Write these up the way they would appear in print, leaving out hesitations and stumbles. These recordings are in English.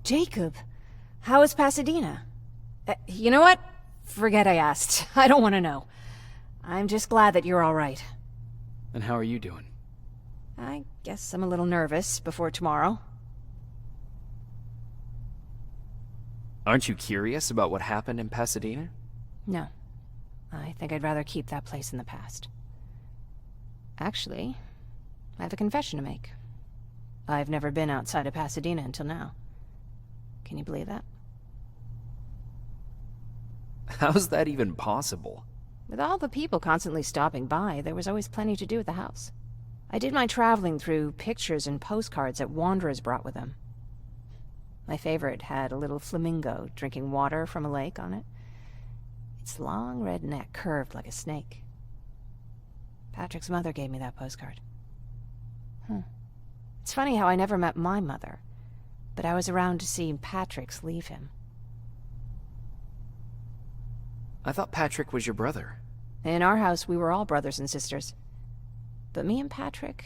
Jacob, how is Pasadena? You know what? Forget I asked. I don't want to know. I'm just glad that you're all right. And how are you doing? I guess I'm a little nervous before tomorrow. Aren't you curious about what happened in Pasadena? No. I think I'd rather keep that place in the past. Actually, I have a confession to make. I've never been outside of Pasadena until now. Can you believe that? How's that even possible? With all the people constantly stopping by, there was always plenty to do at the house. I did my traveling through pictures and postcards that wanderers brought with them. My favorite had a little flamingo drinking water from a lake on it. Its long red neck curved like a snake. Patrick's mother gave me that postcard. It's funny how I never met my mother, but I was around to see Patrick's leave him. I thought Patrick was your brother. In our house, we were all brothers and sisters. But me and Patrick,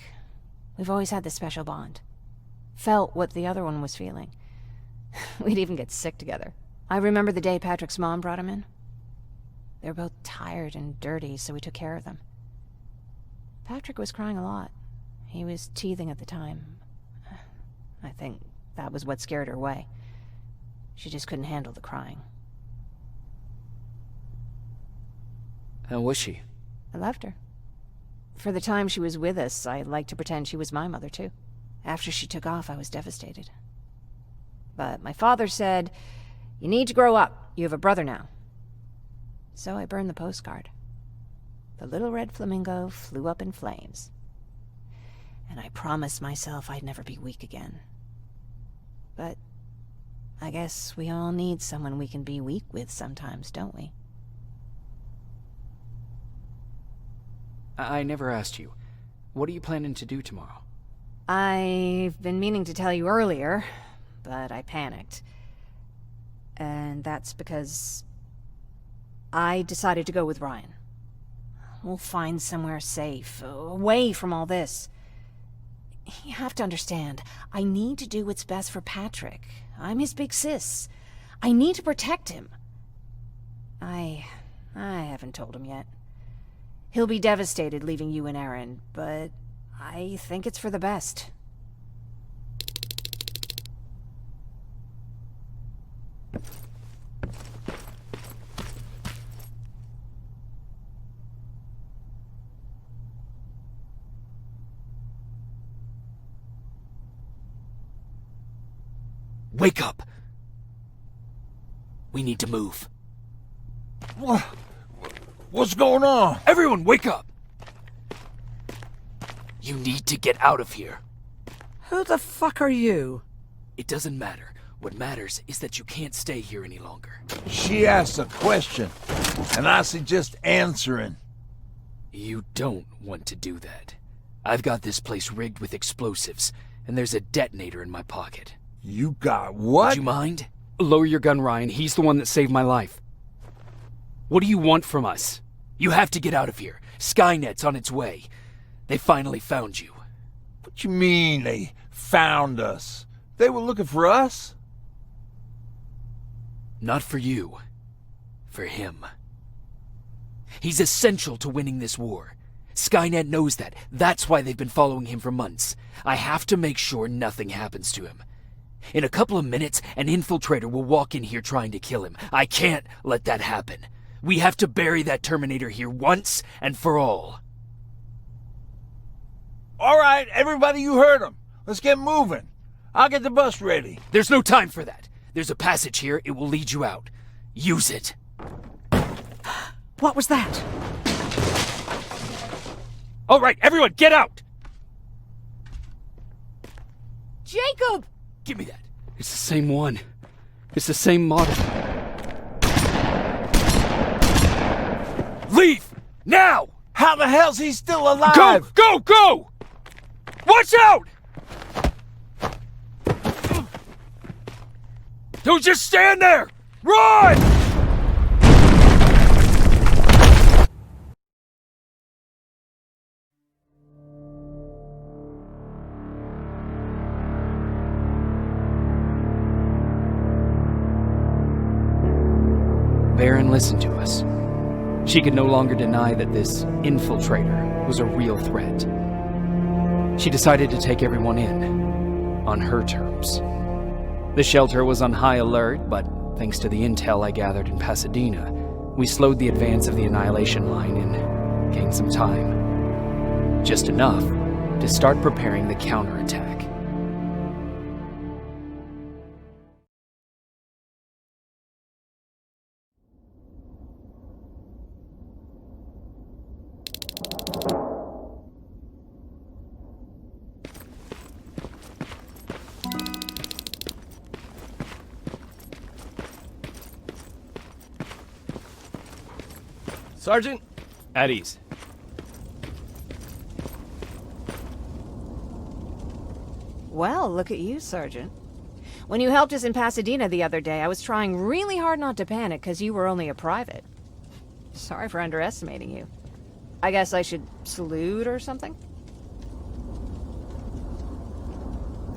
we've always had this special bond. Felt what the other one was feeling. We'd even get sick together. I remember the day Patrick's mom brought him in. They were both tired and dirty, so we took care of them. Patrick was crying a lot. He was teething at the time. I think that was what scared her away. She just couldn't handle the crying. How was she? I loved her. For the time she was with us, I liked to pretend she was my mother, too. After she took off, I was devastated. But my father said, "You need to grow up. You have a brother now." So I burned the postcard. The little red flamingo flew up in flames. And I promised myself I'd never be weak again. But I guess we all need someone we can be weak with sometimes, don't we? I never asked you. What are you planning to do tomorrow? I've been meaning to tell you earlier, but I panicked. And that's because I decided to go with Ryan. We'll find somewhere safe, away from all this. You have to understand, I need to do what's best for Patrick. I'm his big sis. I need to protect him. I haven't told him yet. He'll be devastated leaving you and Aaron, but I think it's for the best. Wake up! We need to move. What's going on? Everyone, wake up! You need to get out of here. Who the fuck are you? It doesn't matter. What matters is that you can't stay here any longer. She asked a question, and I suggest answering. You don't want to do that. I've got this place rigged with explosives, and there's a detonator in my pocket. You got what? Would you mind? Lower your gun, Ryan. He's the one that saved my life. What do you want from us? You have to get out of here. Skynet's on its way. They finally found you. What you mean they found us? They were looking for us? Not for you. For him. He's essential to winning this war. Skynet knows that. That's why they've been following him for months. I have to make sure nothing happens to him. In a couple of minutes, an infiltrator will walk in here trying to kill him. I can't let that happen. We have to bury that Terminator here once and for all. All right, everybody, you heard him. Let's get moving. I'll get the bus ready. There's no time for that. There's a passage here. It will lead you out. Use it. What was that? All right, everyone, get out! Jacob! Give me that. It's the same one. It's the same model. Leave! Now! How the hell's he still alive? Go! Go! Go! Watch out! Don't just stand there! Run! listen to us. She could no longer deny that this infiltrator was a real threat. She decided to take everyone in, on her terms. The shelter was on high alert, but thanks to the intel I gathered in Pasadena, we slowed the advance of the Annihilation Line and gained some time. Just enough to start preparing the counterattack. Sergeant? At ease. Well, look at you, Sergeant. When you helped us in Pasadena the other day, I was trying really hard not to panic because you were only a private. Sorry for underestimating you. I guess I should salute or something?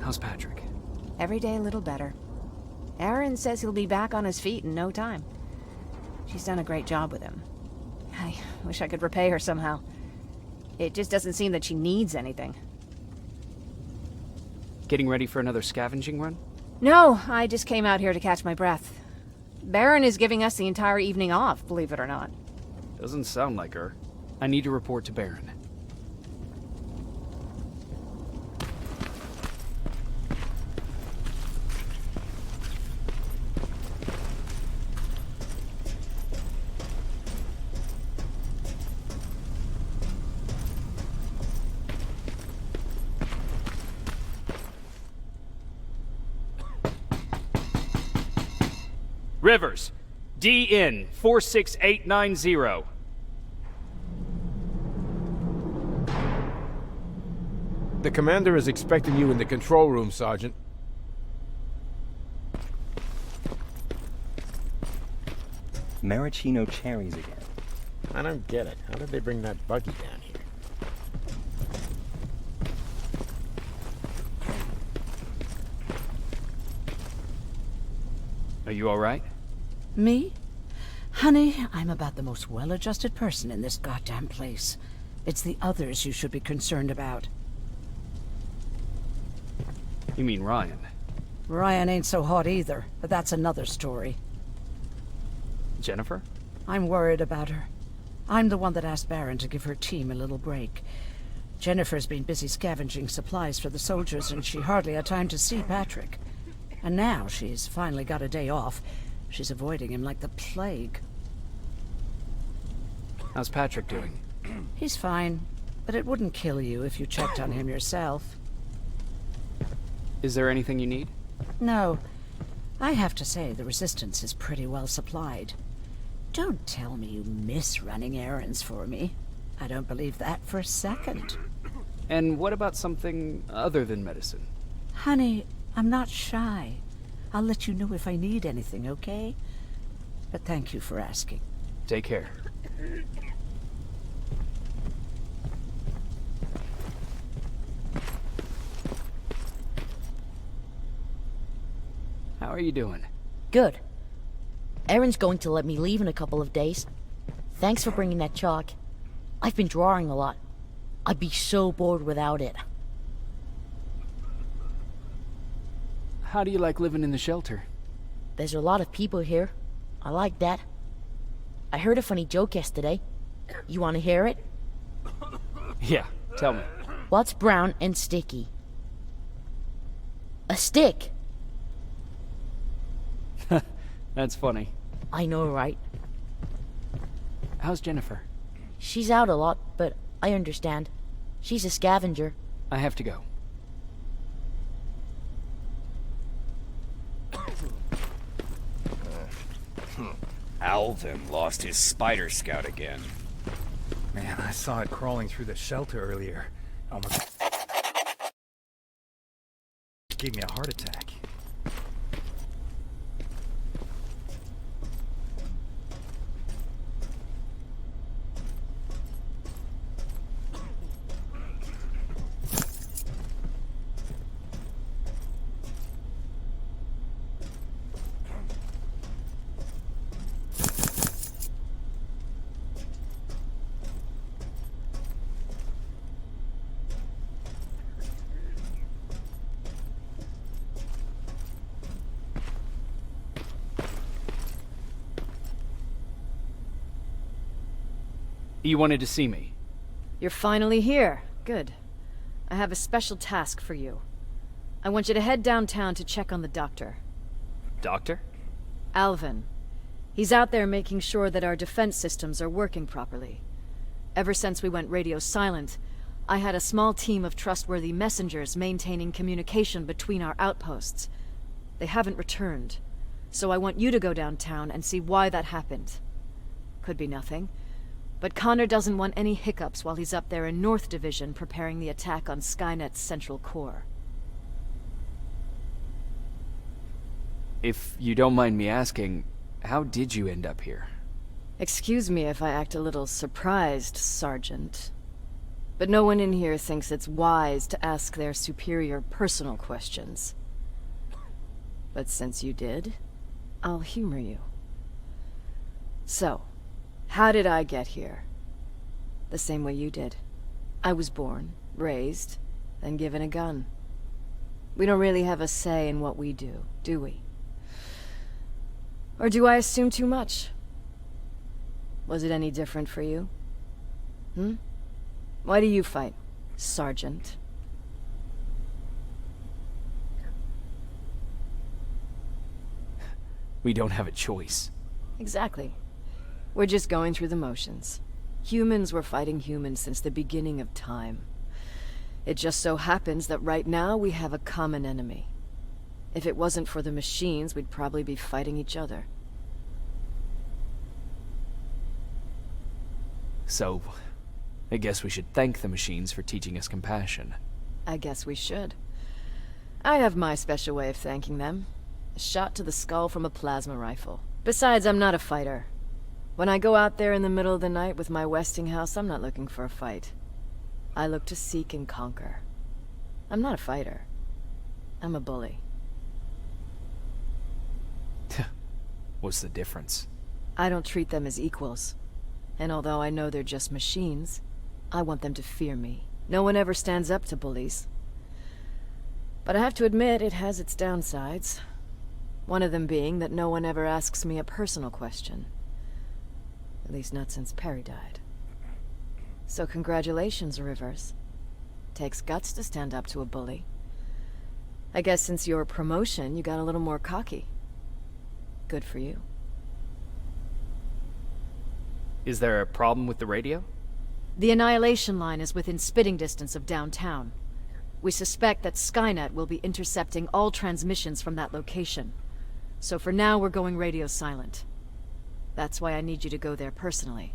How's Patrick? Every day a little better. Aaron says he'll be back on his feet in no time. She's done a great job with him. I wish I could repay her somehow. It just doesn't seem that she needs anything. Getting ready for another scavenging run? No, I just came out here to catch my breath. Baron is giving us the entire evening off, believe it or not. Doesn't sound like her. I need to report to Baron. Rivers, DN 46890. The commander is expecting you in the control room, Sergeant. Maraschino cherries again. I don't get it. How did they bring that buggy down here? Are you alright? Me? Honey, I'm about the most well-adjusted person in this goddamn place. It's the others you should be concerned about. You mean Ryan? Ryan ain't so hot either, but that's another story. Jennifer? I'm worried about her. I'm the one that asked Baron to give her team a little break. Jennifer's been busy scavenging supplies for the soldiers, and she hardly had time to see Patrick. And now she's finally got a day off. She's avoiding him like the plague. How's Patrick doing? He's fine, but it wouldn't kill you if you checked on him yourself. Is there anything you need? No. I have to say the Resistance is pretty well supplied. Don't tell me you miss running errands for me. I don't believe that for a second. And what about something other than medicine? Honey, I'm not shy. I'll let you know if I need anything, okay? But thank you for asking. Take care. How are you doing? Good. Erin's going to let me leave in a couple of days. Thanks for bringing that chalk. I've been drawing a lot. I'd be so bored without it. How do you like living in the shelter? There's a lot of people here. I like that. I heard a funny joke yesterday. You want to hear it? Yeah, tell me. What's brown and sticky? A stick! That's funny. I know, right? How's Jennifer? She's out a lot, but I understand. She's a scavenger. I have to go. Alvin lost his spider scout again. Man, I saw it crawling through the shelter earlier. Almost gave me a heart attack. You wanted to see me? You're finally here. Good. I have a special task for you. I want you to head downtown to check on the doctor. Doctor? Alvin. He's out there making sure that our defense systems are working properly. Ever since we went radio silent, I had a small team of trustworthy messengers maintaining communication between our outposts. They haven't returned, so I want you to go downtown and see why that happened. Could be nothing, but Connor doesn't want any hiccups while he's up there in North Division preparing the attack on Skynet's central core. If you don't mind me asking, how did you end up here? Excuse me if I act a little surprised, Sergeant. But no one in here thinks it's wise to ask their superior personal questions. But since you did, I'll humor you. So, how did I get here? The same way you did. I was born, raised, then given a gun. We don't really have a say in what we do we? Or do I assume too much? Was it any different for you? Why do you fight, Sergeant? We don't have a choice. Exactly. We're just going through the motions. Humans were fighting humans since the beginning of time. It just so happens that right now we have a common enemy. If it wasn't for the machines, we'd probably be fighting each other. So, I guess we should thank the machines for teaching us compassion. I guess we should. I have my special way of thanking them. A shot to the skull from a plasma rifle. Besides, I'm not a fighter. When I go out there in the middle of the night with my Westinghouse, I'm not looking for a fight. I look to seek and conquer. I'm not a fighter. I'm a bully. What's the difference? I don't treat them as equals. And although I know they're just machines, I want them to fear me. No one ever stands up to bullies. But I have to admit, it has its downsides. One of them being that no one ever asks me a personal question. At least not since Perry died. So congratulations, Rivers. Takes guts to stand up to a bully. I guess since your promotion, you got a little more cocky. Good for you. Is there a problem with the radio? The Annihilation Line is within spitting distance of downtown. We suspect that Skynet will be intercepting all transmissions from that location. So for now, we're going radio silent. That's why I need you to go there personally.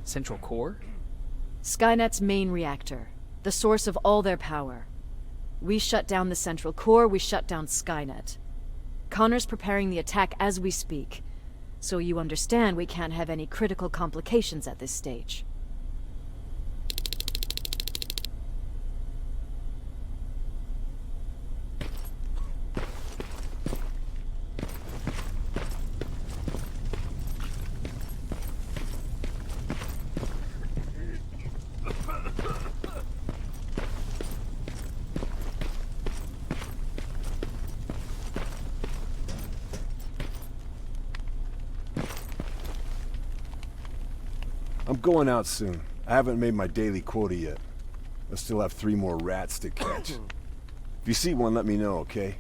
Central Core? Skynet's main reactor. The source of all their power. We shut down the Central Core, we shut down Skynet. Connor's preparing the attack as we speak. So you understand we can't have any critical complications at this stage. I'm going out soon. I haven't made my daily quota yet. I still have 3 more rats to catch. If you see one, let me know, okay?